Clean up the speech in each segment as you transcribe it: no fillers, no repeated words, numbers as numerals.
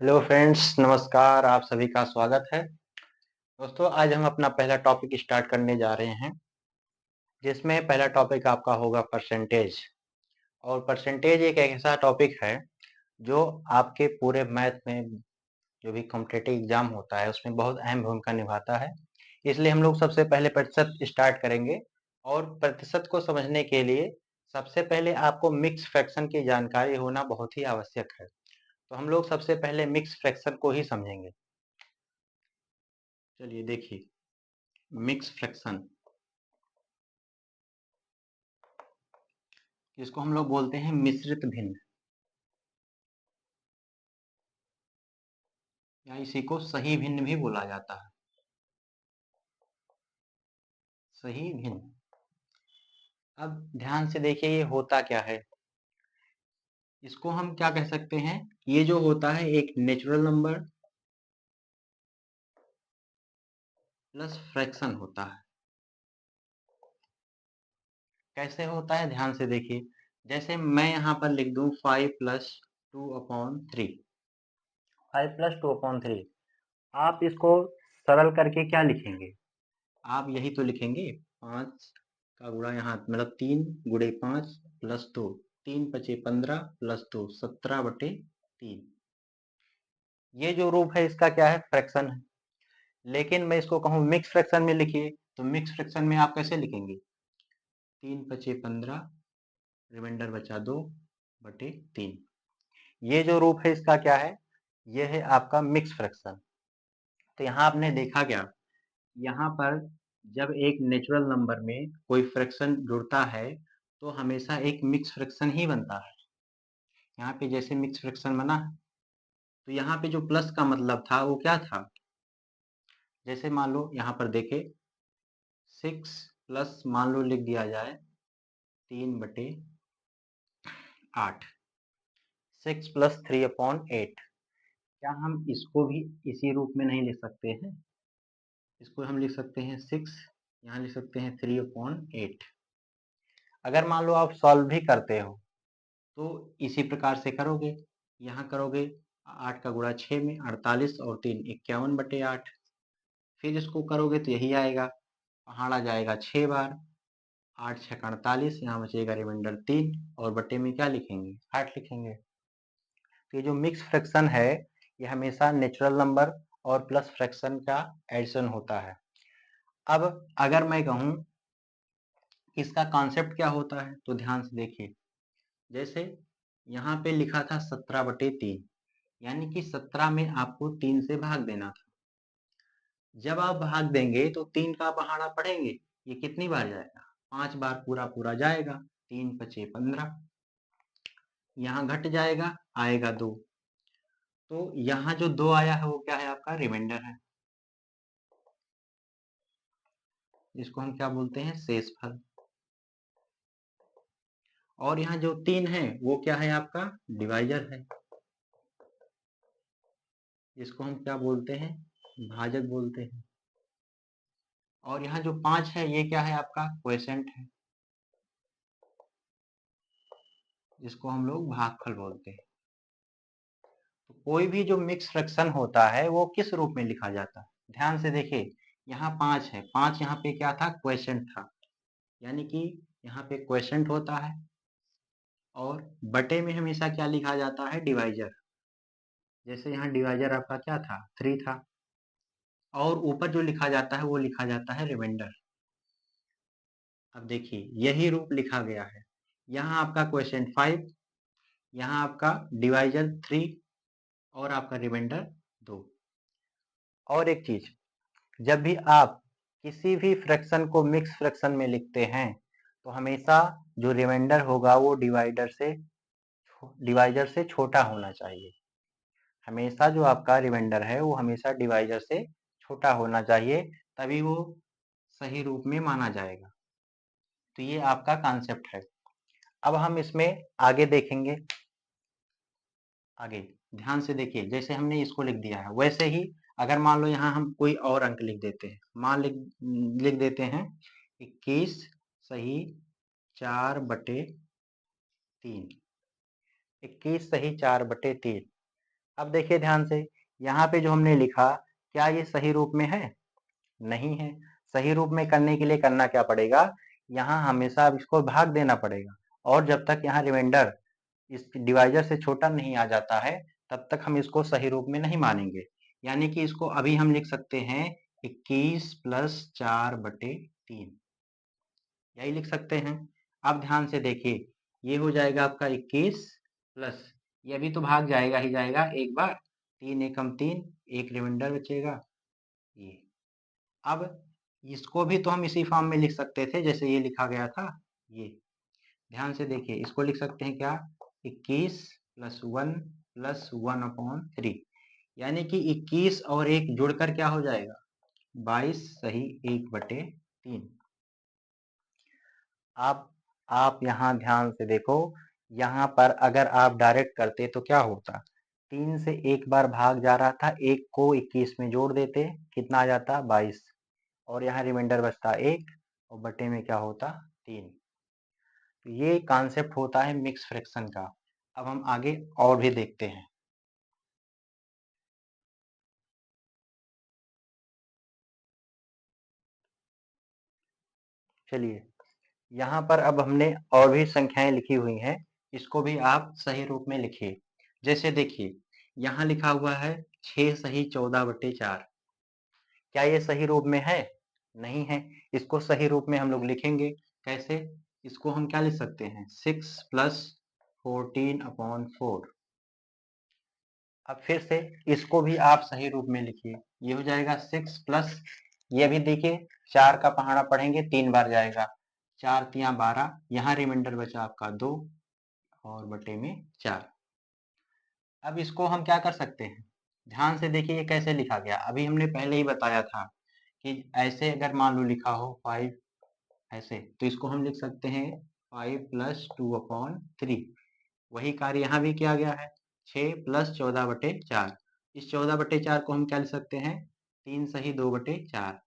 Hello friends, नमस्कार। आप सभी का स्वागत है। दोस्तों, आज हम अपना पहला टॉपिक स्टार्ट करने जा रहे हैं, जिसमें पहला टॉपिक आपका होगा परसेंटेज। और परसेंटेज एक ऐसा टॉपिक है जो आपके पूरे मैथ में जो भी कॉम्पिटिटिव एग्जाम होता है उसमें बहुत अहम भूमिका निभाता है। इसलिए हम लोग सबसे पहले प्रतिशत स्टार्ट करेंगे। और प्रतिशत को समझने के लिए सबसे पहले आपको मिक्स फ्रैक्शन की जानकारी होना बहुत ही आवश्यक है। तो हम लोग सबसे पहले मिक्स फ्रैक्शन को ही समझेंगे। चलिए देखिए, मिक्स फ्रैक्शन, जिसको हम लोग बोलते हैं मिश्रित भिन्न, या इसी को सही भिन्न भी बोला जाता है। सही भिन्न। अब ध्यान से देखिए, ये होता क्या है। इसको हम क्या कह सकते हैं, ये जो होता है एक नेचुरल नंबर प्लस फ्रैक्शन होता है। कैसे होता है, ध्यान से देखिए। जैसे मैं यहाँ पर लिख दूं 5+2/3। 5+2/3, आप इसको सरल करके क्या लिखेंगे? आप यही तो लिखेंगे, 5 का गुणा यहाँ मतलब 3 × 5 + 2, 3×5 = 15 + 2 17/3। ये जो रूप है इसका क्या है, फ्रैक्शन है। लेकिन मैं इसको कहूँ मिक्स फ्रैक्शन में लिखिए, तो मिक्स फ्रैक्शन में आप कैसे लिखेंगे? 3×5 = 15, रिमाइंडर बचा 2/3। ये जो रूप है इसका क्या है, ये है आपका मिक्स फ्रैक्शन। तो यहाँ आपने देखा क्या, यहाँ पर जब एक नेचुरल नंबर में कोई फ्रैक्शन जुड़ता है तो हमेशा एक मिक्स फ्रैक्शन ही बनता है। यहाँ पे जैसे मिक्स फ्रैक्शन बना, तो यहाँ पे जो प्लस का मतलब था वो क्या था? जैसे मान लो यहाँ पर देखे, 6 प्लस मान लो लिख दिया जाए 3/8, 6 + 3/8। क्या हम इसको भी इसी रूप में नहीं लिख सकते हैं? इसको हम लिख सकते हैं 6, यहाँ लिख सकते हैं 3/8। अगर मान लो आप सॉल्व भी करते हो तो इसी प्रकार से करोगे। यहाँ करोगे 8 का गुणा 6 में 48 और 3 51/8। फिर इसको करोगे तो यही आएगा, पहाड़ा जाएगा 6 बार, 8 × 6 = 48, यहाँ बचेगा रिमाइंडर 3 और बटे में क्या लिखेंगे, 8 लिखेंगे। तो ये जो मिक्स फ्रैक्शन है ये हमेशा नेचुरल नंबर और प्लस फ्रैक्शन का एडिशन होता है। अब अगर मैं कहूँ इसका कॉन्सेप्ट क्या होता है, तो ध्यान से देखिए। जैसे यहाँ पे लिखा था 17/3, यानी कि 17 में आपको 3 से भाग देना था। जब आप भाग देंगे तो 3 का पहाड़ा पढ़ेंगे, ये कितनी बार जाएगा? 5 बार पूरा पूरा जाएगा। 3×5 = 15, यहाँ घट जाएगा, आएगा 2। तो यहाँ जो 2 आया है वो क्या है, आपका रिमाइंडर है। इसको हम क्या बोलते हैं, शेषफल। और यहाँ जो 3 है वो क्या है, आपका डिवाइजर है। इसको हम क्या बोलते हैं, भाजक बोलते हैं। और यहाँ जो 5 है ये क्या है, आपका क्वोशिएंट है, जिसको हम लोग भागफल बोलते हैं। तो कोई भी जो मिक्स फ्रैक्शन होता है वो किस रूप में लिखा जाता है? ध्यान से देखिए, यहाँ 5 है, 5 यहाँ पे क्या था, क्वोशिएंट था, यानी कि यहाँ पे क्वोशिएंट होता है। और बटे में हमेशा क्या लिखा जाता है, डिवाइजर। जैसे यहाँ डिवाइजर आपका क्या था, 3 था। और ऊपर जो लिखा जाता है वो लिखा जाता है रिमाइंडर। अब देखिए यही रूप लिखा गया है, यहाँ आपका क्वोशिएंट 5, यहाँ आपका डिवाइजर 3 और आपका रिमाइंडर 2। और एक चीज, जब भी आप किसी भी फ्रैक्शन को मिक्स फ्रैक्शन में लिखते हैं तो हमेशा जो रिमाइंडर होगा वो डिवाइजर से छोटा होना चाहिए। हमेशा जो आपका रिमाइंडर है वो हमेशा डिवाइजर से छोटा होना चाहिए, तभी वो सही रूप में माना जाएगा। तो ये आपका कॉन्सेप्ट है। अब हम इसमें आगे देखेंगे। आगे ध्यान से देखिए, जैसे हमने इसको लिख दिया है वैसे ही अगर मान लो यहाँ हम कोई और अंक लिख देते हैं, मान लिख देते हैं 21 सही 4/3। 21 सही 4/3। अब देखिए ध्यान से, यहाँ पे जो हमने लिखा, क्या ये सही रूप में है? नहीं है। सही रूप में करने के लिए करना क्या पड़ेगा? यहाँ हमेशा अब इसको भाग देना पड़ेगा, और जब तक यहाँ रिमाइंडर इस डिवाइजर से छोटा नहीं आ जाता है, तब तक हम इसको सही रूप में नहीं मानेंगे। यानी कि इसको अभी हम लिख सकते हैं 21 प्लस 4/3, यही लिख सकते हैं। अब ध्यान से देखिए, ये हो जाएगा आपका 21 प्लस, ये अभी तो भाग जाएगा ही जाएगा एक बार, 3 एकम 3, एक रिमाइंडर बचेगा ये। अब इसको भी तो हम इसी फॉर्म में लिख सकते थे जैसे ये लिखा गया था। ये ध्यान से देखिए, इसको लिख सकते हैं क्या, 21 प्लस 1 प्लस 1/3, यानी कि 21 और 1 जुड़कर क्या हो जाएगा, 22 सही 1/3। आप यहाँ ध्यान से देखो, यहाँ पर अगर आप डायरेक्ट करते तो क्या होता, 3 से एक बार भाग जा रहा था, 1 को 21 में जोड़ देते, कितना आ जाता 22, और यहाँ रिमाइंडर बचता 1, और बटे में क्या होता 3। तो ये कॉन्सेप्ट होता है मिक्स फ्रैक्शन का। अब हम आगे और भी देखते हैं। चलिए, यहाँ पर अब हमने और भी संख्याएं लिखी हुई हैं, इसको भी आप सही रूप में लिखिए। जैसे देखिए, यहाँ लिखा हुआ है 6 सही 14/4, क्या ये सही रूप में है? नहीं है। इसको सही रूप में हम लोग लिखेंगे कैसे? इसको हम क्या लिख सकते हैं, 6 प्लस 14/4। अब फिर से इसको भी आप सही रूप में लिखिए, ये हो जाएगा 6 प्लस, ये भी देखिए 4 का पहाड़ा पढ़ेंगे 3 बार जाएगा, 4 तिया 12, यहाँ रिमाइंडर बचा आपका 2, और बटे में 4। अब इसको हम क्या कर सकते हैं, ध्यान से देखिए ये कैसे लिखा गया, अभी हमने पहले ही बताया था कि ऐसे अगर मान लो लिखा हो 5 ऐसे, तो इसको हम लिख सकते हैं 5 प्लस 2/3। वही कार्य यहाँ भी किया गया है, 6 प्लस 14/4। इस 14/4 को हम क्या लिख सकते हैं, 3 सही 2/4।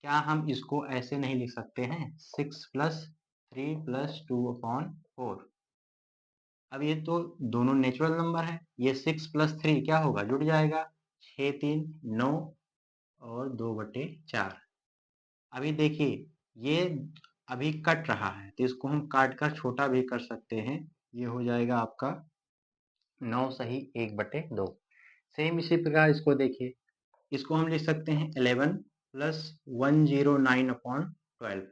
क्या हम इसको ऐसे नहीं लिख सकते हैं, 6 प्लस 3 प्लस 2/4। अब ये तो दोनों नेचुरल नंबर है, ये 6 प्लस 3 क्या होगा, जुड़ जाएगा, 6 3 9, और 2/4। अभी देखिए, ये अभी कट रहा है, तो इसको हम काट कर छोटा भी कर सकते हैं, ये हो जाएगा आपका 9 सही 1/2। सेम इसी प्रकार इसको देखिए, इसको हम लिख सकते हैं 11 प्लस 109/12।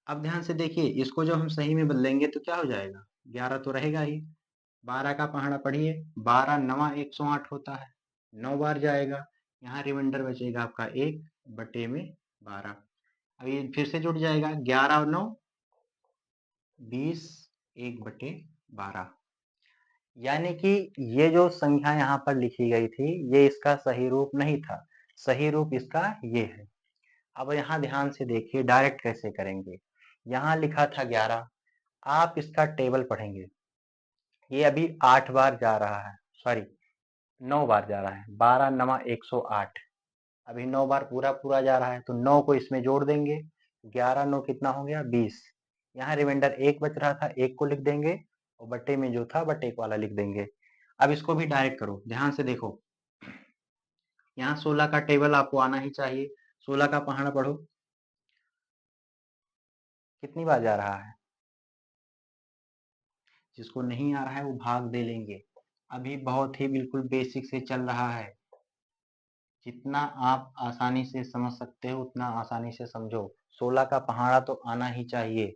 अब ध्यान से देखिए, इसको जब हम सही में बदलेंगे तो क्या हो जाएगा, 11 तो रहेगा ही, 12 का पहाड़ा पढ़िए, 12 9 108 होता है, 9 बार जाएगा, यहाँ रिमाइंडर बचेगा आपका 1 बटे में 12। अब ये फिर से जुड़ जाएगा, 11 और 9 20, 1/12। यानी कि ये जो संख्या यहाँ पर लिखी गई थी, ये इसका सही रूप नहीं था, सही रूप इसका ये है। अब यहाँ ध्यान से देखिए डायरेक्ट कैसे करेंगे, यहाँ लिखा था 11, आप इसका टेबल पढ़ेंगे, ये अभी 8 बार जा रहा है, सॉरी 9 बार जा रहा है, 12 9 108, अभी 9 बार पूरा पूरा जा रहा है, तो 9 को इसमें जोड़ देंगे, 11 9 कितना हो गया 20, यहाँ रिमाइंडर 1 बच रहा था, 1 को लिख देंगे, और बटे में जो था बटे वाला लिख देंगे। अब इसको भी डायरेक्ट करो, ध्यान से देखो, यहाँ 16 का टेबल आपको आना ही चाहिए, 16 का पहाड़ा पढ़ो, कितनी बार जा रहा है, जिसको नहीं आ रहा है वो भाग दे लेंगे, अभी बहुत ही बिल्कुल बेसिक से चल रहा है, जितना आप आसानी से समझ सकते हो उतना आसानी से समझो। 16 का पहाड़ा तो आना ही चाहिए,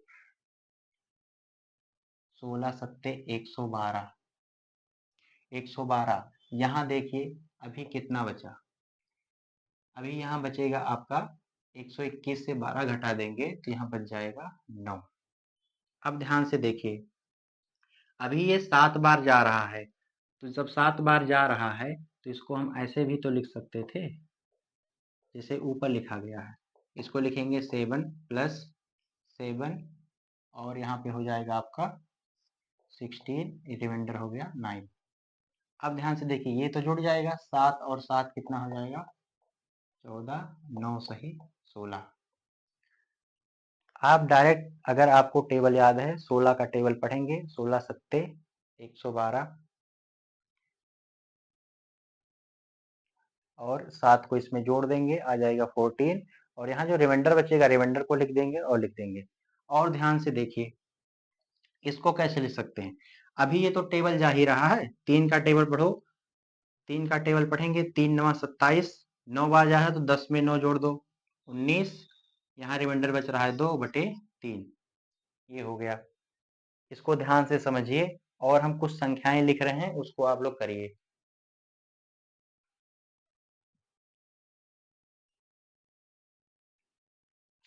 16 सत्ते 112, 112। यहाँ देखिए अभी कितना बचा, अभी यहाँ बचेगा आपका 121 से 12 घटा देंगे तो यहाँ बच जाएगा 9। अब ध्यान से देखिए, अभी ये 7 बार जा रहा है, तो जब 7 बार जा रहा है तो इसको हम ऐसे भी तो लिख सकते थे, जैसे ऊपर लिखा गया है, इसको लिखेंगे 7 प्लस 7, और यहाँ पे हो जाएगा आपका 16, रिमाइंडर हो गया 9। अब ध्यान से देखिए, ये तो जुड़ जाएगा, 7 और 7 कितना हो जाएगा 14, 9 सही 16। आप डायरेक्ट अगर आपको टेबल याद है, 16 का टेबल पढ़ेंगे, 16 सत्ते 112, और 7 को इसमें जोड़ देंगे, आ जाएगा 14 और यहाँ जो रिमाइंडर बचेगा रिमाइंडर को लिख देंगे और लिख देंगे। और ध्यान से देखिए इसको कैसे लिख सकते हैं। अभी ये तो टेबल जा ही रहा है, 3 का टेबल पढ़ो, 3 का टेबल पढ़ेंगे, 3 9 27, 9 बार जा है तो 10 में 9 जोड़ दो 19, यहाँ रिमाइंडर बच रहा है 2/3, ये हो गया। इसको ध्यान से समझिए और हम कुछ संख्याएं लिख रहे हैं उसको आप लोग करिए।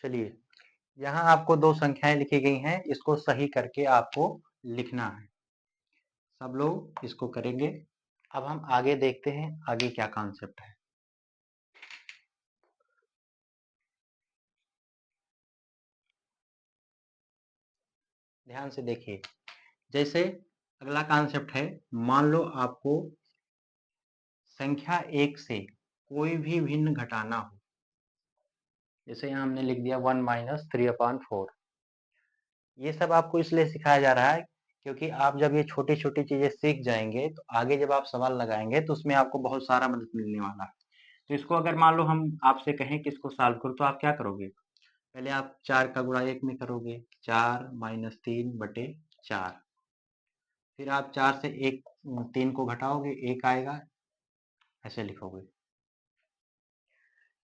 चलिए यहाँ आपको 2 संख्याएं लिखी गई हैं, इसको सही करके आपको लिखना है। सब लोग इसको करेंगे। अब हम आगे देखते हैं आगे क्या कॉन्सेप्ट है। ध्यान से देखिए, जैसे अगला कॉन्सेप्ट है, मान लो आपको संख्या 1 से कोई भी भिन्न घटाना हो। जैसे यहाँ हमने लिख दिया 1 - 3/4। ये सब आपको इसलिए सिखाया जा रहा है क्योंकि आप जब ये छोटी छोटी चीजें सीख जाएंगे तो आगे जब आप सवाल लगाएंगे तो उसमें आपको बहुत सारा मदद मिलने वाला है। तो इसको अगर मान लो हम आपसे कहें कि इसको सॉल्व करो तो आप क्या करोगे? पहले आप 4 का गुणा 1 में करोगे, 4 - 3/4। फिर आप 4 से 3 को घटाओगे, 1 आएगा, ऐसे लिखोगे।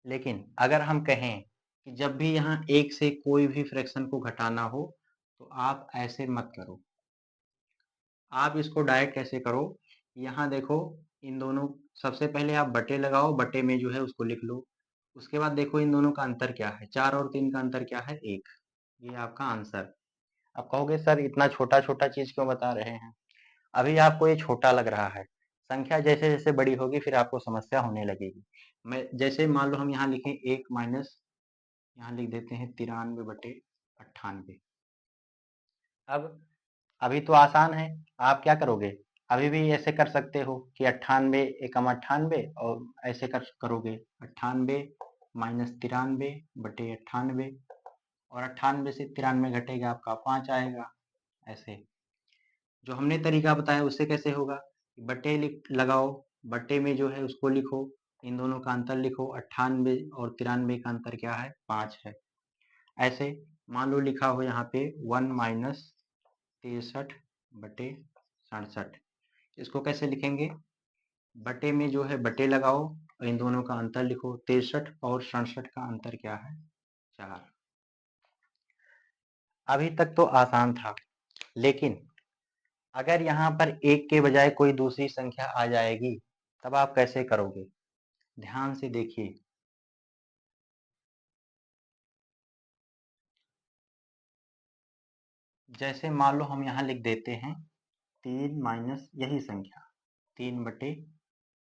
लेकिन अगर हम कहें कि जब भी यहाँ 1 से कोई भी फ्रैक्शन को घटाना हो तो आप ऐसे मत करो। आप इसको डायरेक्ट कैसे करो, यहाँ देखो इन दोनों, सबसे पहले आप बटे लगाओ, बटे में जो है उसको लिख लो। उसके बाद देखो इन दोनों का अंतर क्या है, 4 और 3 का अंतर क्या है, 1। ये आपका आंसर। आप कहोगे सर इतना छोटा छोटा चीज क्यों बता रहे हैं? अभी आपको ये छोटा लग रहा है, संख्या जैसे जैसे बड़ी होगी फिर आपको समस्या होने लगेगी। मैं जैसे मान लो हम यहाँ लिखें 1 माइनस, यहाँ लिख देते हैं 93/98। अब अभी तो आसान है, आप क्या करोगे, अभी भी ऐसे कर सकते हो कि 98 एकम 98 और ऐसे करोगे 98 माइनस 93/98 और 98 से 93 घटेगा आपका 5 आएगा। ऐसे जो हमने तरीका बताया उससे कैसे होगा, बटे लगाओ, बटे में जो है उसको लिखो, इन दोनों का अंतर लिखो, 98 और 93 का अंतर क्या है, 5 है। ऐसे मान लो लिखा हो यहाँ पे 1 माइनस 63/67। इसको कैसे लिखेंगे, बटे में जो है बटे लगाओ और इन दोनों का अंतर लिखो, 63 और 67 का अंतर क्या है, 4। अभी तक तो आसान था, लेकिन अगर यहाँ पर 1 के बजाय कोई दूसरी संख्या आ जाएगी तब आप कैसे करोगे? ध्यान से देखिए। जैसे मान लो हम यहाँ लिख देते हैं 3 माइनस यही संख्या 3/,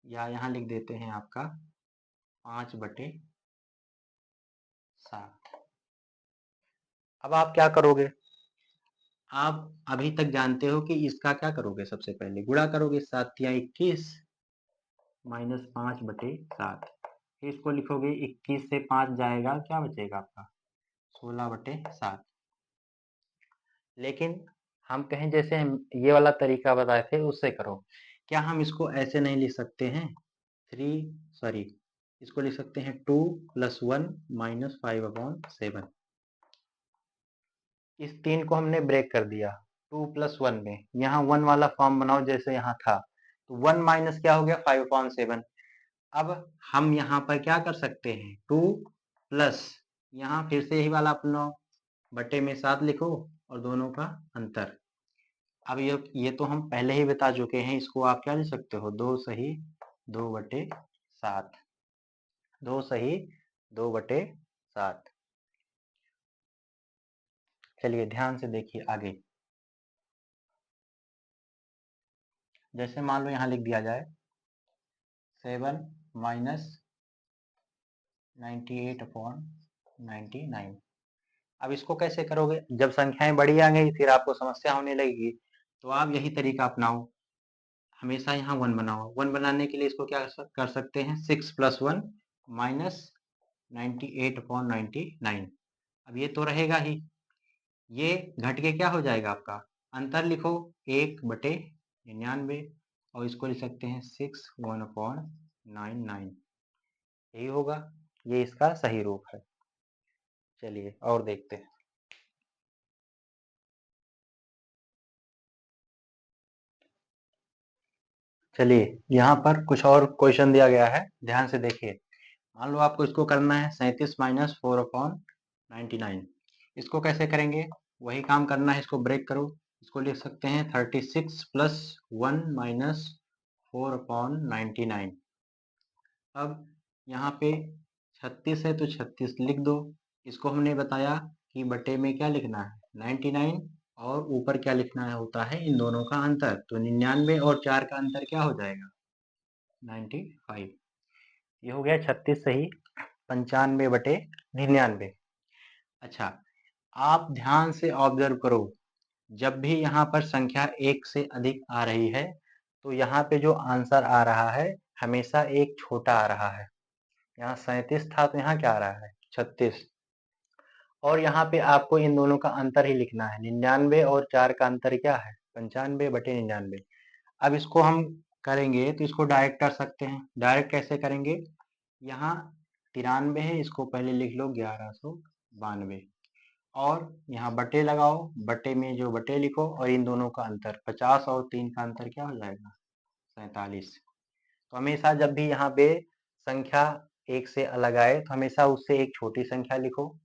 या यहाँ लिख देते हैं आपका 5/7। अब आप क्या करोगे, आप अभी तक जानते हो कि इसका क्या करोगे, सबसे पहले गुणा करोगे, 7 या 21 माइनस 5/7। फिर इसको लिखोगे, 21 से 5 जाएगा, क्या बचेगा आपका, 16/7। लेकिन हम कहें जैसे हम ये वाला तरीका बताए थे उससे करो, क्या हम इसको ऐसे नहीं लिख सकते हैं, इसको लिख सकते हैं 2 + 1 - 5/7। इस 3 को हमने ब्रेक कर दिया 2 + 1 में, यहाँ 1 वाला फॉर्म बनाओ जैसे यहाँ था, तो 1 माइनस क्या हो गया, 5/7। अब हम यहाँ पर क्या कर सकते हैं, 2 प्लस यहाँ फिर से यही वाला अपना बटे में 7 लिखो और दोनों का अंतर। अब ये तो हम पहले ही बता चुके हैं, इसको आप क्या लिख सकते हो, 2 सही 2/7, 2 सही 2/7। चलिए ध्यान से देखिए आगे। जैसे मान लो यहाँ लिख दिया जाए 7 माइनस 98/99। अब इसको कैसे करोगे, जब संख्याएं बड़ी आ गई फिर आपको समस्या होने लगेगी, तो आप यही तरीका अपनाओ, हमेशा यहाँ 1 बनाओ। 1 बनाने के लिए इसको क्या कर सकते हैं, 6 + 1 माइनस 98/99। अब ये तो रहेगा ही, ये घट के क्या हो जाएगा आपका, अंतर लिखो 1/99 और इसको लिख सकते हैं 6 1/99। यही होगा, ये इसका सही रूप है। चलिए और देखते हैं। चलिए यहाँ पर कुछ और क्वेश्चन दिया गया है, ध्यान से देखिए। मान लो आपको इसको करना है 37 माइनस 4/99। इसको कैसे करेंगे, वही काम करना है, इसको ब्रेक करो। इसको लिख सकते हैं 36 प्लस 1 माइनस 4/99। अब यहाँ पे 36 है तो 36 लिख दो। इसको हमने बताया कि बटे में क्या लिखना है, 99, और ऊपर क्या लिखना है होता है इन दोनों का अंतर। तो 99 और 4 का अंतर क्या हो जाएगा, 95। ये हो गया 36 सही, 95/99। अच्छा, आप ध्यान से ऑब्जर्व करो, जब भी यहाँ पर संख्या एक से अधिक आ रही है तो यहाँ पे जो आंसर आ रहा है हमेशा एक छोटा आ रहा है। यहाँ 37 था तो यहाँ क्या आ रहा है, 36। और यहाँ पे आपको इन दोनों का अंतर ही लिखना है, 99 और 4 का अंतर क्या है, 95/99। अब इसको हम करेंगे तो इसको डायरेक्ट कर सकते हैं। डायरेक्ट कैसे करेंगे, यहाँ 93 है, इसको पहले लिख लो 1192, और यहाँ बटे लगाओ, बटे में जो बटे लिखो और इन दोनों का अंतर 50 और 3 का अंतर क्या हो जाएगा, 47। तो हमेशा जब भी यहाँ पे संख्या एक से अलग आए तो हमेशा उससे एक छोटी संख्या लिखो,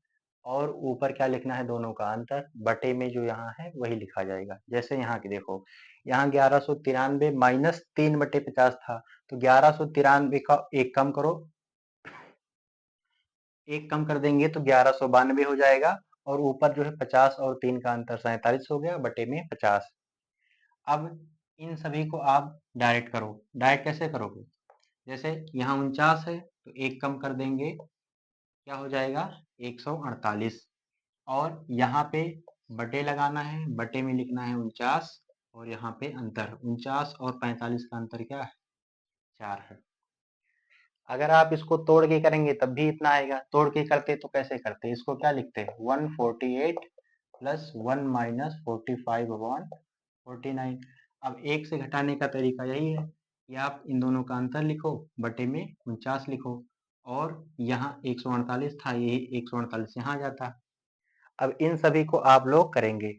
और ऊपर क्या लिखना है, दोनों का अंतर, बटे में जो यहाँ है वही लिखा जाएगा। जैसे यहाँ की देखो, यहाँ 1193 माइनस 3/50 था, तो 1193 का एक कम करो, एक कम कर देंगे तो 1192 हो जाएगा, और ऊपर जो है 50 और 3 का अंतर 47 हो गया, बटे में 50। अब इन सभी को आप डायरेक्ट करो। डायरेक्ट कैसे करोगे, जैसे यहाँ 49 है तो एक कम कर देंगे, क्या हो जाएगा, 148, और यहाँ पे बटे लगाना है, बटे में लिखना है 49, और यहाँ पे अंतर 49 और 45 का अंतर क्या है, 4 है। अगर आप इसको तोड़ के करेंगे तब भी इतना आएगा, तोड़ के करते तो कैसे करते, इसको क्या लिखते हैं, 148 प्लस 1 माइनस 45/49। अब एक से घटाने का तरीका यही है कि आप इन दोनों का अंतर लिखो, बटे में 49 लिखो, और यहाँ 148 था, यही 148 यहाँ जाता। अब इन सभी को आप लोग करेंगे,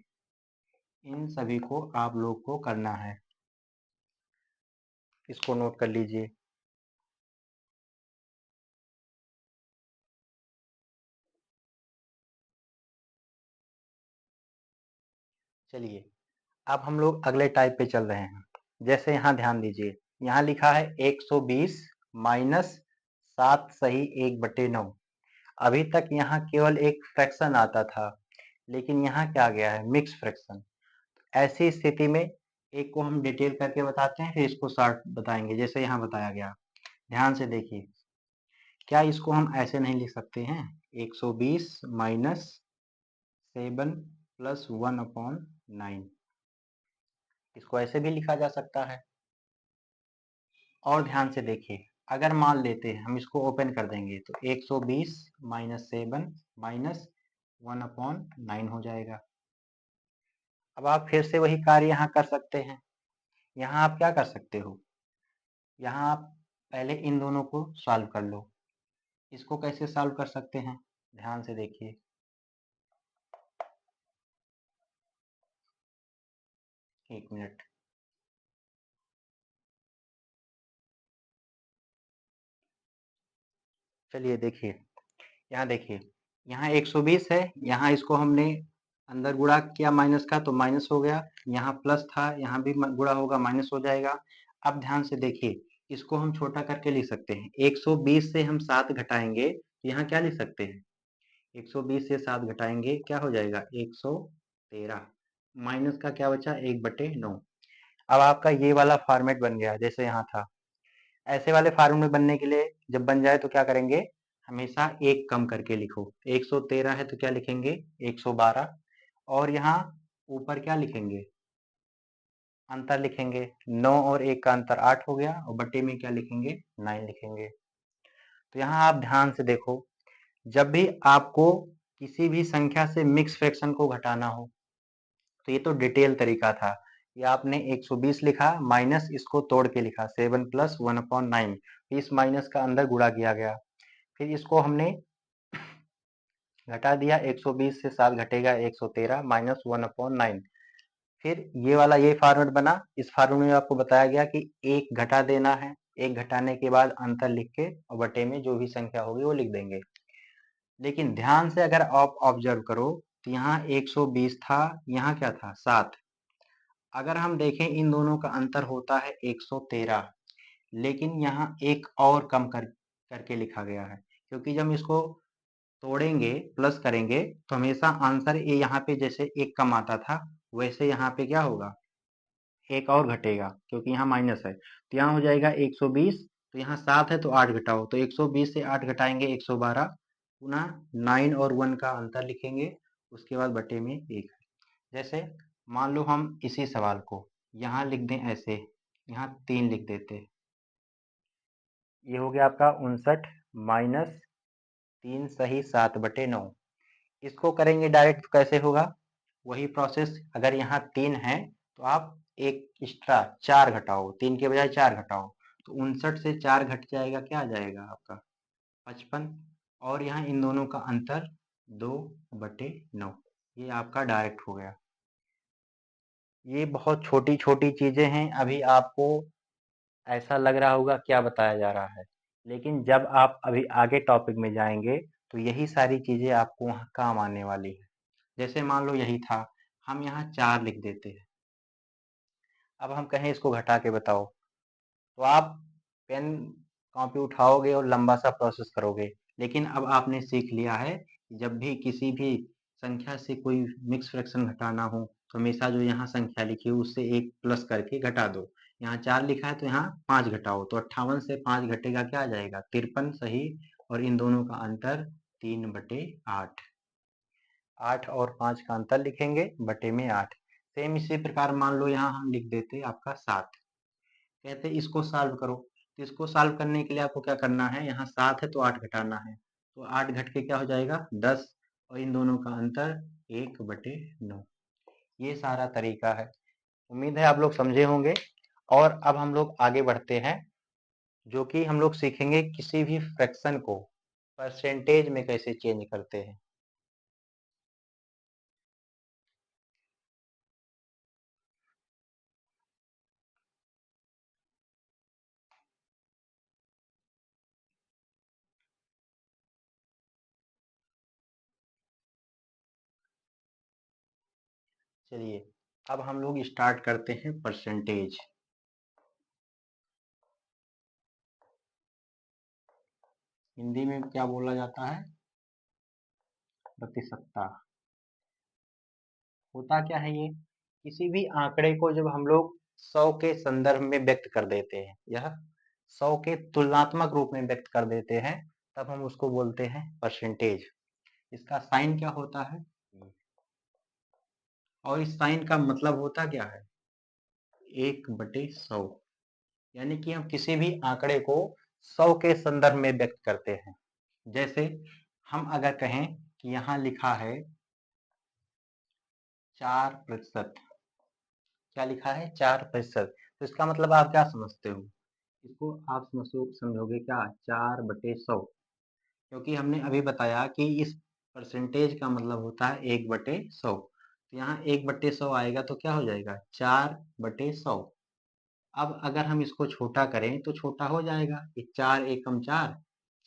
इन सभी को आप लोग को करना है, इसको नोट कर लीजिए। चलिए अब हम लोग अगले टाइप पे चल रहे हैं। जैसे यहाँ ध्यान दीजिए, यहाँ लिखा है 120 माइनस 7 सही 1/9। अभी तक यहाँ केवल एक फ्रैक्शन आता था, लेकिन यहाँ क्या आ गया है, मिक्स फ्रैक्शन। ऐसी स्थिति में एक को हम डिटेल करके बताते हैं, फिर इसको शॉर्ट बताएंगे, जैसे यहाँ बताया गया। ध्यान से देखिए, क्या इसको हम ऐसे नहीं लिख सकते हैं, 120 माइनस 7 प्लस 1/9, इसको ऐसे भी लिखा जा सकता है। और ध्यान से देखिए, अगर मान लेते हैं हम इसको ओपन कर देंगे तो 120 माइनस 7 माइनस 1/9 हो जाएगा। अब आप फिर से वही कार्य यहाँ कर सकते हैं। यहाँ आप क्या कर सकते हो, यहाँ आप पहले इन दोनों को सॉल्व कर लो। इसको कैसे सॉल्व कर सकते हैं, ध्यान से देखिए। एक मिनट, चलिए देखिए, यहाँ देखिए, यहाँ 120 है, यहाँ इसको हमने अंदर गुणा किया माइनस का तो माइनस हो गया, यहाँ प्लस था, यहाँ भी गुणा होगा माइनस हो जाएगा। अब ध्यान से देखिए, इसको हम छोटा करके लिख सकते हैं, 120 से हम 7 घटाएंगे तो यहाँ क्या लिख सकते हैं, 120 से 7 घटाएंगे क्या हो जाएगा, 113, माइनस का क्या बचा, 1/9। अब आपका ये वाला फॉर्मेट बन गया जैसे यहाँ था। ऐसे वाले फार्मूले बनने के लिए जब बन जाए तो क्या करेंगे, हमेशा एक कम करके लिखो। 113 है तो क्या लिखेंगे, 112, और यहाँ ऊपर क्या लिखेंगे, अंतर लिखेंगे। 9 और 1 का अंतर 8 हो गया, और बटे में क्या लिखेंगे, 9 लिखेंगे। तो यहाँ आप ध्यान से देखो, जब भी आपको किसी भी संख्या से मिक्स फ्रैक्शन को घटाना हो, तो ये तो डिटेल तरीका था। ये आपने 120 लिखा माइनस इसको तोड़ के लिखा 7 प्लस 1/9, इस माइनस का अंदर गुणा किया गया। फिर इसको हमने घटा दिया, 120 से 7 घटेगा 113 माइनस 1/9। फिर ये वाला ये फॉर्मेट बना। इस फॉर्मेट में आपको बताया गया कि एक घटा देना है, एक घटाने के बाद अंतर लिख के और बटे में जो भी संख्या होगी वो लिख देंगे। लेकिन ध्यान से अगर आप ऑब्जर्व करो तो यहाँ 120 था, यहाँ क्या था 7। अगर हम देखें इन दोनों का अंतर होता है 113, लेकिन यहाँ एक और कम करके लिखा गया है, क्योंकि जब हम इसको तोड़ेंगे प्लस करेंगे तो हमेशा आंसर ये यहाँ पे जैसे एक कम आता था वैसे यहाँ पे क्या होगा, एक और घटेगा, क्योंकि यहाँ माइनस है। तो यहाँ हो जाएगा 120, तो यहाँ 7 है तो 8 घटाओ, तो 120 से 8 घटाएंगे 112, पुनः 9 और 1 का अंतर लिखेंगे, उसके बाद बटे में 1 है। जैसे मान लो हम इसी सवाल को यहाँ लिख दें ऐसे, यहाँ 3 लिख देते, ये हो गया आपका 59 माइनस 3 सही 7/9। इसको करेंगे डायरेक्ट तो कैसे होगा, वही प्रोसेस। अगर यहाँ 3 है तो आप एक एक्स्ट्रा 4 घटाओ, 3 के बजाय 4 घटाओ, तो 59 से 4 घट जाएगा, क्या आ जाएगा आपका 55, और यहाँ इन दोनों का अंतर 2/9। ये आपका डायरेक्ट हो गया। ये बहुत छोटी छोटी चीजें हैं, अभी आपको ऐसा लग रहा होगा क्या बताया जा रहा है, लेकिन जब आप अभी आगे टॉपिक में जाएंगे तो यही सारी चीजें आपको वहाँ काम आने वाली है। जैसे मान लो यही था, हम यहाँ 4 लिख देते हैं, अब हम कहें इसको घटा के बताओ, तो आप पेन कॉपी उठाओगे और लंबा सा प्रोसेस करोगे। लेकिन अब आपने सीख लिया है कि जब भी किसी भी संख्या से कोई मिक्स फ्रैक्शन घटाना हो तो हमेशा जो यहाँ संख्या लिखी है उससे एक प्लस करके घटा दो। यहाँ 4 लिखा है तो यहाँ 5 घटाओ, तो 58 से 5 घटेगा, क्या आ जाएगा 53 सही, और इन दोनों का अंतर 3/8। 8 और 5 का अंतर लिखेंगे, बटे में 8। सेम इसी प्रकार मान लो यहाँ हम लिख देते आपका 7, कहते इसको सॉल्व करो। तो इसको सॉल्व करने के लिए आपको क्या करना है, यहाँ 7 है तो 8 घटाना है, तो 8 घट के क्या हो जाएगा 10, और इन दोनों का अंतर 1/9। ये सारा तरीका है। उम्मीद है आप लोग समझे होंगे। और अब हम लोग आगे बढ़ते हैं, जो कि हम लोग सीखेंगे किसी भी फ्रैक्शन को परसेंटेज में कैसे चेंज करते हैं। चलिए अब हम लोग स्टार्ट करते हैं परसेंटेज। हिंदी में क्या बोला जाता है, प्रतिशतता। होता क्या है ये, किसी भी आंकड़े को जब हम लोग 100 के संदर्भ में व्यक्त कर देते हैं, यह 100 के तुलनात्मक रूप में व्यक्त कर देते हैं, तब हम उसको बोलते हैं परसेंटेज। इसका साइन क्या होता है, और इस साइन का मतलब होता क्या है 1/100, यानी कि हम किसी भी आंकड़े को 100 के संदर्भ में व्यक्त करते हैं। जैसे हम अगर कहें कि यहाँ लिखा है 4%, क्या लिखा है 4%, तो इसका मतलब आप क्या समझते हो, इसको आप समझोगे क्या 4/100, क्योंकि हमने अभी बताया कि इस परसेंटेज का मतलब होता है 1/100। तो यहाँ 1/100 आएगा तो क्या हो जाएगा 4/100। अब अगर हम इसको छोटा करें तो छोटा हो जाएगा, ये 4 एकम 4,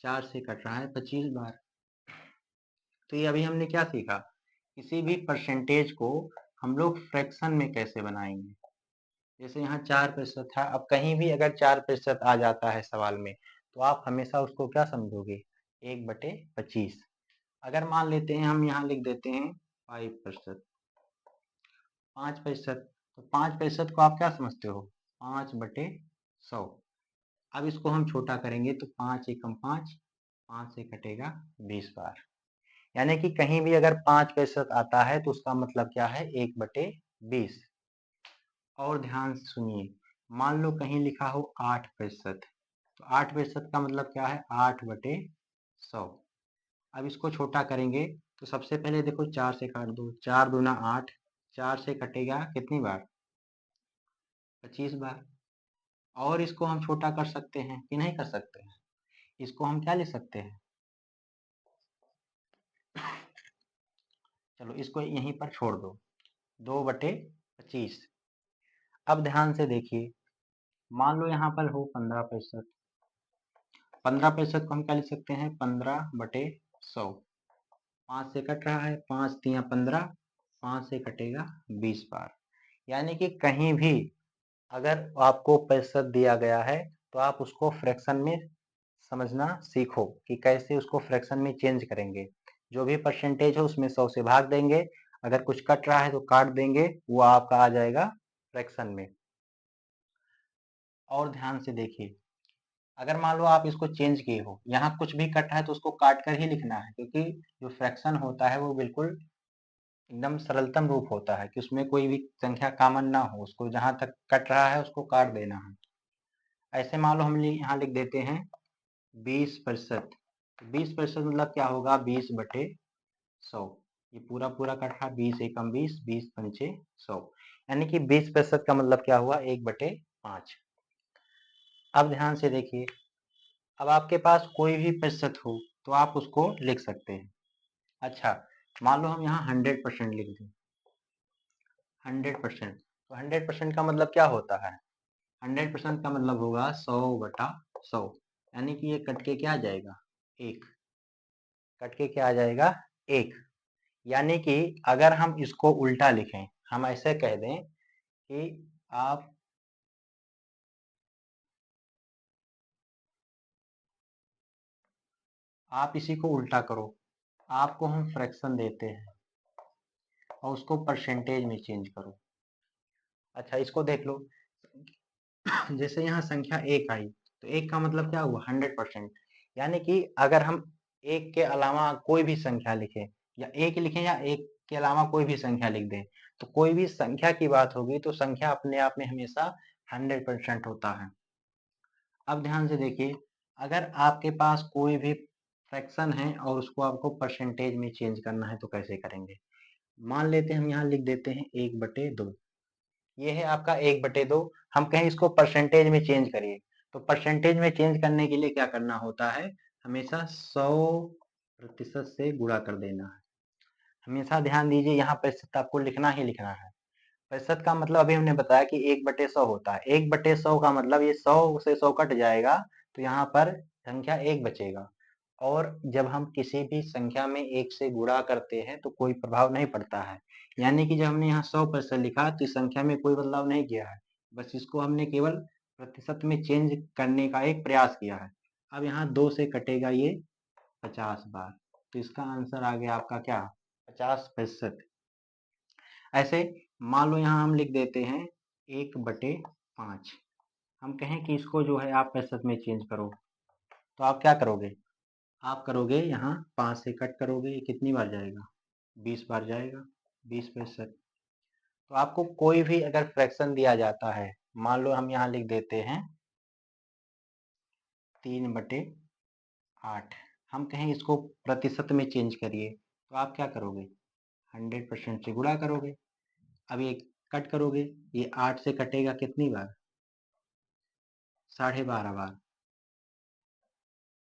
4 से कट रहा है 25 बार। तो ये अभी हमने क्या सीखा, किसी भी परसेंटेज को हम लोग फ्रैक्शन में कैसे बनाएंगे। जैसे यहाँ 4% था, अब कहीं भी अगर 4% आ जाता है सवाल में तो आप हमेशा उसको क्या समझोगे 1/25। अगर मान लेते हैं हम यहाँ लिख देते हैं 5%, 5%, तो 5% को आप क्या समझते हो 5/100। अब इसको हम छोटा करेंगे तो 5 एकम 5, 5 से कटेगा 20 बार, यानी कि कहीं भी अगर 5% आता है तो उसका मतलब क्या है 1/20। और ध्यान से सुनिए, मान लो कहीं लिखा हो 8%, तो 8% का मतलब क्या है 8/100। अब इसको छोटा करेंगे तो सबसे पहले देखो 4 से काट दो, 4 दूना 8, 4 से कटेगा कितनी बार 25 बार। और इसको हम छोटा कर सकते हैं कि नहीं कर सकते हैं, इसको हम क्या लिख सकते हैं चलो इसको यहीं पर छोड़ दो, 2/25। अब ध्यान से देखिए, मान लो यहाँ पर हो 15%। 15% को हम क्या लिख सकते हैं, 15/100। 5 से कट रहा है, 5 तिया 15, 5 से कटेगा 20 बार। यानी कि कहीं भी अगर आपको प्रतिशत दिया गया है तो आप उसको फ्रैक्शन में समझना सीखो कि कैसे उसको फ्रैक्शन में चेंज करेंगे। जो भी परसेंटेज हो उसमें 100 से भाग देंगे, अगर कुछ कट रहा है तो काट देंगे, वो आपका आ जाएगा फ्रैक्शन में। और ध्यान से देखिए, अगर मान लो आप इसको चेंज किए हो, यहाँ कुछ भी कट है तो उसको काट कर ही लिखना है, क्योंकि जो फ्रैक्शन होता है वो बिल्कुल एकदम सरलतम रूप होता है कि उसमें कोई भी संख्या कॉमन ना हो, उसको जहां तक कट रहा है उसको काट देना है। ऐसे मान लो हम यहाँ लिख देते हैं 20%। 20% मतलब क्या होगा, 20/100। ये पूरा पूरा कट रहा, 20 एकम 20, 20 पंचे 100, यानी कि 20% का मतलब क्या हुआ, 1/5। अब ध्यान से देखिए, अब आपके पास कोई भी प्रतिशत हो तो आप उसको लिख सकते हैं। अच्छा, मान लो हम यहाँ 100% लिख दें। 100%, तो 100% का मतलब क्या होता है, 100% का मतलब होगा 100/100, यानी कि ये कट के क्या आ जाएगा, 1। कट के क्या आ जाएगा, 1। यानी कि अगर हम इसको उल्टा लिखें, हम ऐसे कह दें कि आप इसी को उल्टा करो। आपको हम फ्रैक्शन देते हैं और उसको परसेंटेज में चेंज करो। अच्छा, इसको देख लो, जैसे यहाँ संख्या 1 आई तो 1 का मतलब क्या हुआ, 100%। यानी कि अगर हम 1 के अलावा कोई भी संख्या लिखें, या 1 लिखें या 1 के अलावा कोई भी संख्या लिख दें, तो कोई भी संख्या की बात होगी तो संख्या अपने आप में हमेशा 100% होता है। अब ध्यान से देखिए, अगर आपके पास कोई भी फ्रैक्शन है और उसको आपको परसेंटेज में चेंज करना है तो कैसे करेंगे। मान लेते हैं हम यहाँ लिख देते हैं 1/2। ये है आपका 1/2। हम कहें इसको परसेंटेज में चेंज करिए, तो परसेंटेज में चेंज करने के लिए क्या करना होता है, हमेशा 100% से गुणा कर देना है। हमेशा ध्यान दीजिए, यहाँ प्रतिशत आपको लिखना ही लिखना है। प्रतिशत का मतलब अभी हमने बताया कि 1/100 होता है। 1/100 का मतलब ये 100 से 100 कट जाएगा तो यहाँ पर संख्या 1 बचेगा। और जब हम किसी भी संख्या में 1 से गुणा करते हैं तो कोई प्रभाव नहीं पड़ता है। यानी कि जब हमने यहाँ 100% लिखा तो इस संख्या में कोई बदलाव नहीं किया है, बस इसको हमने केवल प्रतिशत में चेंज करने का एक प्रयास किया है। अब यहाँ 2 से कटेगा ये 50 बार, तो इसका आंसर आ गया आपका क्या, 50%। ऐसे मान लो यहाँ हम लिख देते हैं 1/5। हम कहें कि इसको जो है आप प्रतिशत में चेंज करो, तो आप क्या करोगे, आप करोगे यहाँ 5 से कट करोगे, ये कितनी बार जाएगा, 20 बार जाएगा, 20%। तो आपको कोई भी अगर फ्रैक्शन दिया जाता है, मान लो हम यहाँ लिख देते हैं 3/8, हम कहें इसको प्रतिशत में चेंज करिए, तो आप क्या करोगे, 100% से गुणा करोगे। अब ये कट करोगे, ये 8 से कटेगा कितनी बार, 12.5 बार।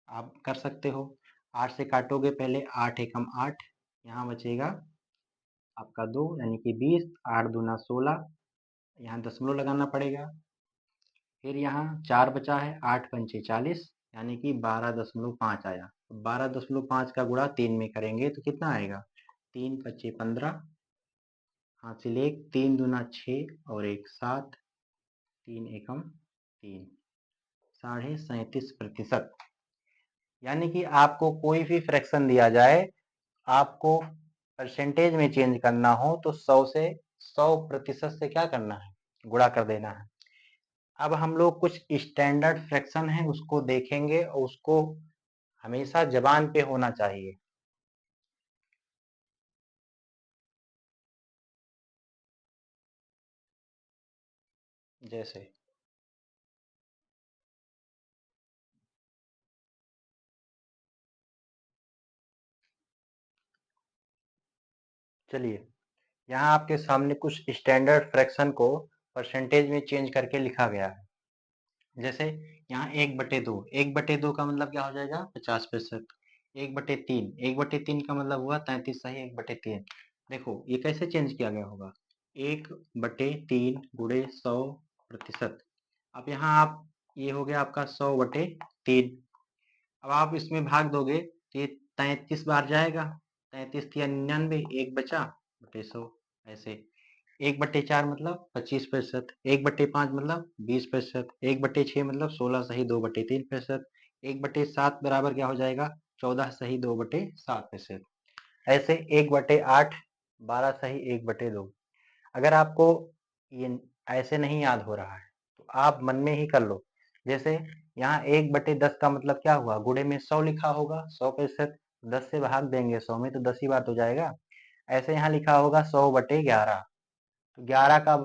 आप कर सकते हो, 8 से काटोगे पहले, 8 एकम 8, यहाँ बचेगा आपका 2, यानी कि 20, 8 दूना 16, यहाँ दशमलव लगाना पड़ेगा। फिर यहाँ 4 बचा है, 8 पंचे 40, यानी कि 12.5 आया। 12.5 का गुणा 3 में करेंगे तो कितना आएगा, 3 पच्चे 15, हासिल 1, 3 दूना 6 और 1 7, 3 एकम 3, 37.5%। यानी कि आपको कोई भी फ्रैक्शन दिया जाए, आपको परसेंटेज में चेंज करना हो तो 100 से 100% से क्या करना है, गुणा कर देना है। अब हम लोग कुछ स्टैंडर्ड फ्रैक्शन है उसको देखेंगे और उसको हमेशा जबान पे होना चाहिए। जैसे चलिए, यहाँ आपके सामने कुछ स्टैंडर्ड फ्रैक्शन को परसेंटेज में चेंज करके लिखा गया है। जैसे यहाँ 1/2, 1/2 का मतलब क्या हो जाएगा, 50%। 1/3, 1/3 का मतलब हुआ 33 सही 1/3। देखो ये कैसे चेंज किया गया होगा, 1/3 गुणे 100%। अब यहाँ आप ये हो गया आपका 100/3। अब आप इसमें भाग दोगे तो ये 33 बार जाएगा, 33 या 99, एक बचा बटे 100। ऐसे 1/4 मतलब 25%, 1/5 मतलब 20%, 1/6 मतलब 16 सही 2/3%, 1/7 बराबर क्या हो जाएगा, 14 सही 2/7%। ऐसे 1/8 12 सही 1/2। अगर आपको ये ऐसे नहीं याद हो रहा है तो आप मन में ही कर लो। जैसे यहाँ 1/10 का मतलब क्या हुआ, गुणे में 100 लिखा होगा, 100%। 10 से भाग देंगे 100 में तो 10 ही बार तो जाएगा। ऐसे यहाँ लिखा होगा 100/11, तो 11 का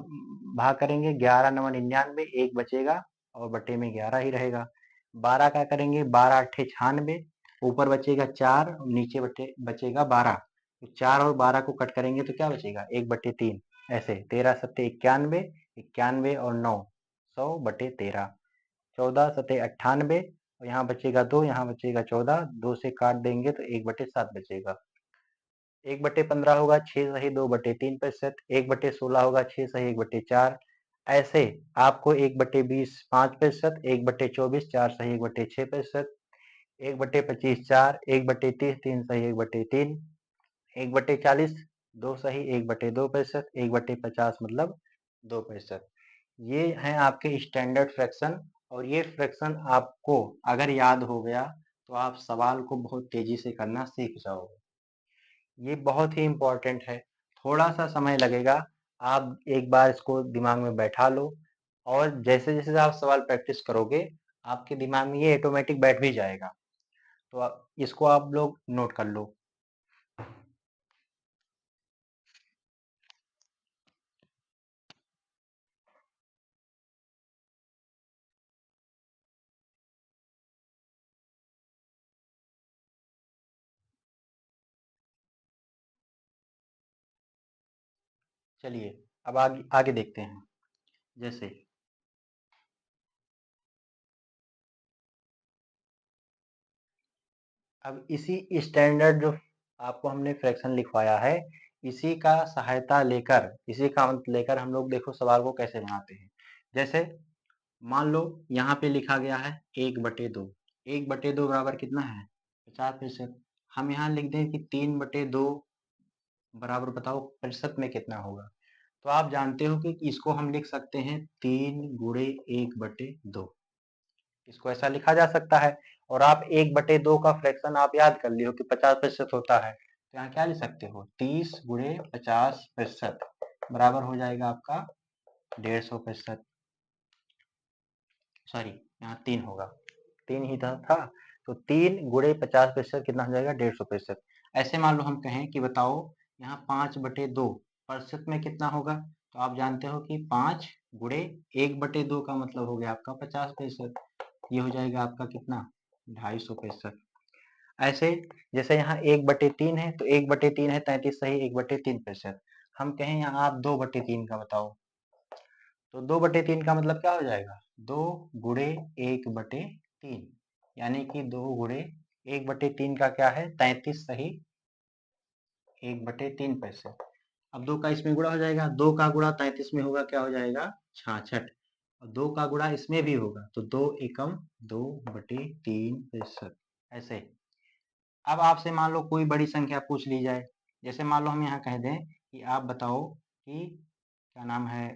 भाग करेंगे, 11 9 99, एक बचेगा और बटे में 11 ही रहेगा। 12 का करेंगे, 12 8 96, ऊपर बचेगा 4, नीचे बचेगा 12। तो 4 और 12 को कट करेंगे तो क्या बचेगा, 1/3। ऐसे 13 सत्ते 91, 91 और 9 100/13, 14 सत्ते 98, और यहाँ बचेगा 2, यहाँ बचेगा 14, 2 से काट देंगे तो 1/7 बचेगा। 1/15 होगा 6 सही 2/3%, 1/16 होगा 6 सही 1/4। ऐसे आपको 1/20 5%, 1/24 4 सही 1/6%, 1/25 4, 1/30 3 सही 1/3, 1/40 2 सही 1/2%, 1/50 मतलब 2%। ये हैं आपके स्टैंडर्ड फ्रैक्शन, और ये फ्रैक्शन आपको अगर याद हो गया तो आप सवाल को बहुत तेजी से करना सीख जाओगे। ये बहुत ही इम्पोर्टेंट है, थोड़ा सा समय लगेगा, आप एक बार इसको दिमाग में बैठा लो, और जैसे जैसे आप सवाल प्रैक्टिस करोगे आपके दिमाग में ये ऑटोमेटिक बैठ भी जाएगा। तो इसको आप लोग नोट कर लो। चलिए अब आगे आगे देखते हैं। जैसे अब इसी स्टैंडर्ड जो आपको हमने फ्रैक्शन लिखवाया है, इसी का सहायता लेकर, इसी का अंत लेकर हम लोग देखो सवाल को कैसे बनाते हैं। जैसे मान लो यहाँ पे लिखा गया है 1/2, 1/2 बराबर कितना है, 50%। हम यहाँ लिख दें कि 3/2 बराबर बताओ प्रतिशत में कितना होगा। तो आप जानते हो कि इसको हम लिख सकते हैं 3 गुणे 1/2, इसको ऐसा लिखा जा सकता है। और आप 1/2 का फ्रैक्शन आप याद कर लियो कि 50% होता है, तो यहाँ क्या लिख सकते हो, 30 गुणे 50% बराबर हो जाएगा आपका 150%। सॉरी, यहाँ 3 होगा, 3 ही था। तो 3 गुणे 50% कितना हो जाएगा, 150%। ऐसे मान लो हम कहें कि बताओ यहाँ 5/2 प्रतिशत में कितना होगा, तो आप जानते हो कि 5 गुणे 1/2 का मतलब हो गया आपका 50%। ये हो जाएगा आपका कितना, 250%। ऐसे जैसे यहाँ 1/3 है, तो 1/3 है 33 सही 1/3%। हम कहें यहाँ आप 2/3 का बताओ, तो 2/3 का मतलब क्या हो जाएगा, 2 गुणे 1/3, यानी कि 2 गुणे 1/3 का क्या है, 33 सही 1/3%। अब 2 का इसमें गुणा हो जाएगा, 2 का गुणा 33 में होगा क्या हो जाएगा, 66, और 2 का गुणा इसमें भी होगा तो 2 एकम 2/3%। ऐसे अब आपसे मान लो कोई बड़ी संख्या पूछ ली जाए, जैसे मान लो हम यहाँ कह दें कि आप बताओ कि क्या नाम है,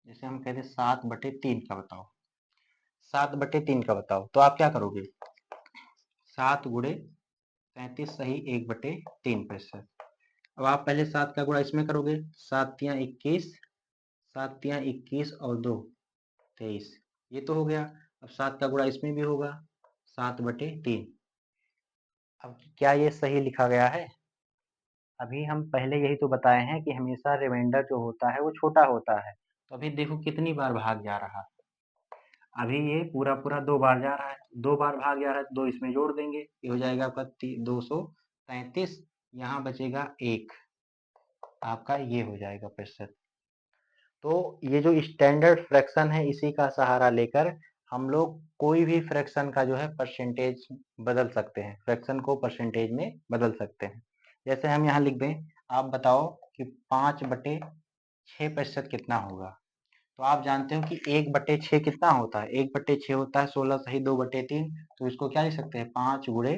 जैसे हम कह दें 7/3 का बताओ, 7/3 का बताओ, तो आप क्या करोगे, 7 गुणे 33 सही 1/3%। अब आप पहले 7 का गुणा इसमें करोगे, 7 तियां 21, 7 तियां 21 और 2 23, ये तो हो गया। अब 7 का गुणा इसमें भी होगा, 7/3। अब क्या ये सही लिखा गया है, अभी हम पहले यही तो बताए हैं कि हमेशा रिमाइंडर जो होता है वो छोटा होता है। तो अभी देखो कितनी बार भाग जा रहा है, अभी ये पूरा पूरा 2 बार जा रहा है, 2 बार भाग जा रहा है तो 2 इसमें जोड़ देंगे, ये हो जाएगा आपका 233, यहाँ बचेगा 1, आपका ये हो जाएगा प्रतिशत। तो ये जो स्टैंडर्ड फ्रैक्शन है इसी का सहारा लेकर हम लोग कोई भी फ्रैक्शन का जो है परसेंटेज बदल सकते हैं, फ्रैक्शन को परसेंटेज में बदल सकते हैं। जैसे हम यहाँ लिख दें, आप बताओ कि 5/6% कितना होगा। तो आप जानते हो कि 1/6 कितना होता है, 1/6 होता है 16 सही 2/3। तो इसको क्या लिख सकते हैं, 5 गुणे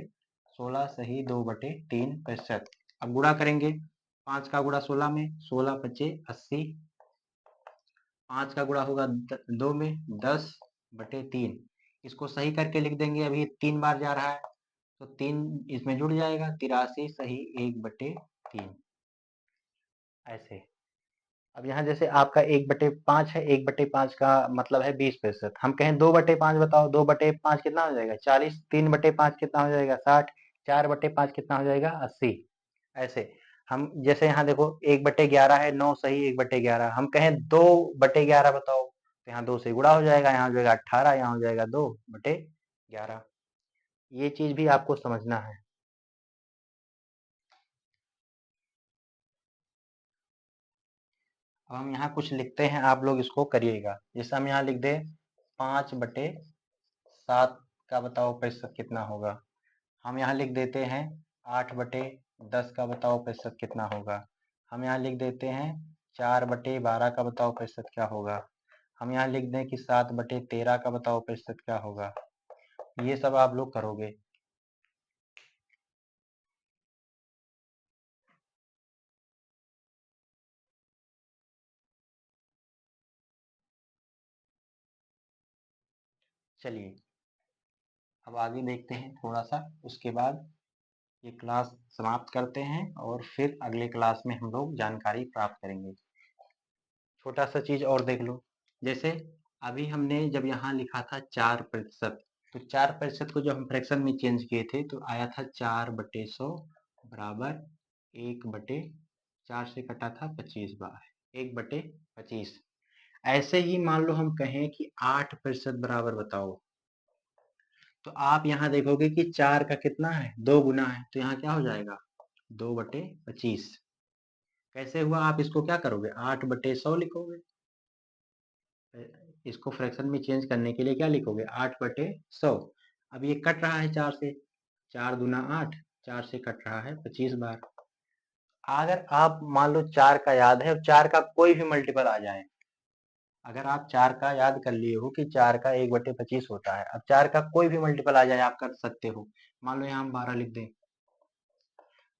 16 सही 2/3%। अब गुणा करेंगे, 5 का गुणा 16 में, 16×5 = 80। 5 का गुणा होगा 2 में, 10/3। इसको सही करके लिख देंगे, अभी 3 बार जा रहा है तो 3 इसमें जुड़ जाएगा, 83 सही 1/3। ऐसे। अब यहाँ जैसे आपका 1/5 है, 1/5 का मतलब है 20%। हम कहें 2/5 बताओ, 2/5 कितना हो जाएगा 40, 3/5 कितना हो जाएगा 60, 4/5 कितना हो जाएगा 80। ऐसे हम जैसे यहाँ देखो 1/11 है, 9 सही 1/11। हम कहें 2/11 बताओ, तो यहाँ 2 से गुणा हो जाएगा, यहाँ हो जाएगा 18, यहाँ हो जाएगा 2/11। ये चीज भी आपको समझना है। अब हम यहाँ कुछ लिखते हैं, आप लोग इसको करिएगा। जैसे हम यहाँ लिख दे 5/7 का बताओ प्रतिशत कितना होगा। हम यहाँ लिख देते हैं 8/10 का बताओ प्रतिशत कितना होगा। हम यहाँ लिख देते हैं 4/12 का बताओ प्रतिशत क्या होगा। हम यहाँ लिख दें कि 7/13 का बताओ प्रतिशत क्या होगा। ये सब आप लोग करोगे। चलिए अब आगे देखते हैं थोड़ा सा, उसके बाद ये क्लास समाप्त करते हैं और फिर अगले क्लास में हम लोग जानकारी प्राप्त करेंगे। छोटा सा चीज और देख लो, जैसे अभी हमने जब यहाँ लिखा था 4%, तो 4% को जब हम फ्रैक्शन में चेंज किए थे तो आया था 4/100 बराबर 1/4 से कटा था 25 बार, 1/25। ऐसे ही मान लो हम कहें कि 8% बराबर बताओ, तो आप यहाँ देखोगे कि 4 का कितना है 2 गुना है, तो यहाँ क्या हो जाएगा 2/25। कैसे हुआ, आप इसको क्या करोगे 8/100 लिखोगे। इसको फ्रैक्शन में चेंज करने के लिए क्या लिखोगे 8/100। अब ये कट रहा है 4 से, 4 दूना 8, 4 से कट रहा है 25 बार। अगर आप मान लो 4 का याद है और 4 का कोई भी मल्टीपल आ जाए, अगर आप 4 का याद कर लिए हो कि 4 का 1/25 होता है, अब 4 का कोई भी मल्टीपल आ जाए आप कर सकते हो। मान लो यहाँ हम 12 लिख दें,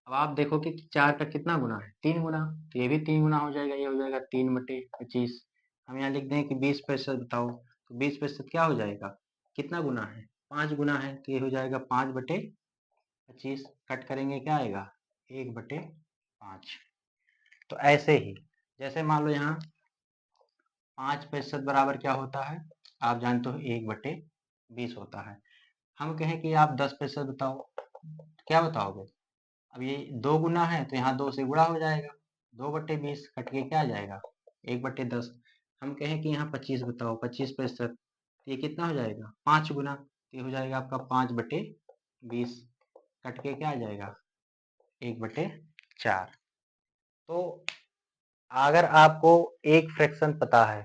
अब आप देखो कि 4 का कितना गुना है 3 गुना, तो ये भी 3 गुना हो जाएगा, ये हो जाएगा 3/25। हम यहाँ लिख दें कि 20% बताओ, तो 20% क्या हो जाएगा, कितना गुना है 5 गुना है, तो ये हो जाएगा 5/25। कट करेंगे क्या आएगा 1/5। तो ऐसे ही जैसे मान लो यहाँ 5% बराबर क्या होता है, आप जानते हो 1/20 होता है। हम कहें कि आप 10% बताओ, क्या बताओगे, अब ये 2 गुना है तो यहाँ 2 से गुणा हो जाएगा, 2/20 कट के क्या आ जाएगा 1/10। हम कहें कि यहाँ 25 बताओ, 25%, तो ये कितना हो जाएगा 5 गुना, तो ये हो जाएगा आपका 5/20। कट के क्या आ जाएगा 1/4। तो अगर आपको एक फ्रैक्शन पता है,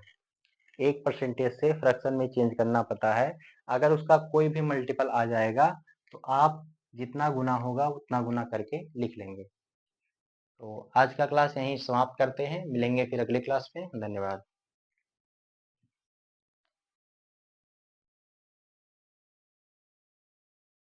एक परसेंटेज से फ्रैक्शन में चेंज करना पता है, अगर उसका कोई भी मल्टीपल आ जाएगा तो आप जितना गुना होगा उतना गुना करके लिख लेंगे। तो आज का क्लास यहीं समाप्त करते हैं, मिलेंगे फिर अगले क्लास में। धन्यवाद।